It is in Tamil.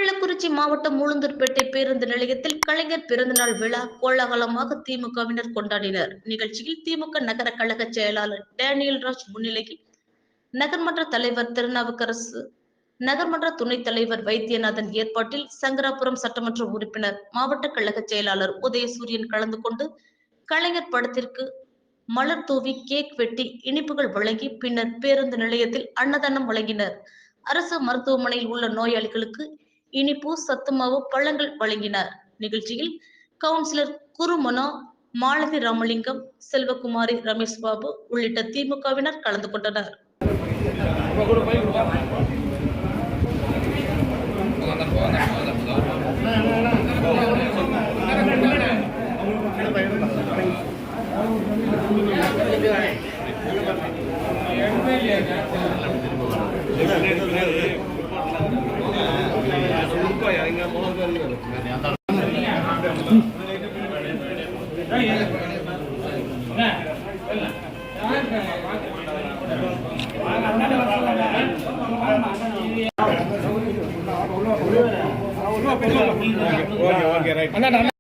கள்ளக்குறிச்சி மாவட்டம் உளுந்தூர்பேட்டை பேருந்து நிலையத்தில் கலைஞர் பிறந்தநாள் விழா கோலாகலமாக திமுகவினர் கொண்டாடினர். நிகழ்ச்சியில் திமுக நகர கழக செயலாளர் டேனியல் ராஜ் முன்னிலையில் நகர்மன்ற தலைவர் திருநாவுக்கரசு, நகர்மன்ற துணைத் தலைவர் வைத்தியநாதன் ஏற்பாட்டில் சங்கராபுரம் சட்டமன்ற உறுப்பினர், மாவட்ட கழக செயலாளர் உதயசூரியன் கலந்து கொண்டு கலைஞர் படத்திற்கு மலர் தூவி கேக் வெட்டி இனிப்புகள் வழங்கி பின்னர் பேருந்து நிலையத்தில் அன்னதானம் வழங்கினர். அரசு மருத்துவமனையில் உள்ள நோயாளிகளுக்கு இனிப்பு, சத்துமாவு, பழங்கள் வழங்கினார். நிகழ்ச்சியில் கவுன்சிலர் குருமனோ, மாலதி ராமலிங்கம், செல்வகுமாரி, ரமேஷ் பாபு உள்ளிட்ட திமுகவினர் கலந்து கொண்டனர். Okay, right.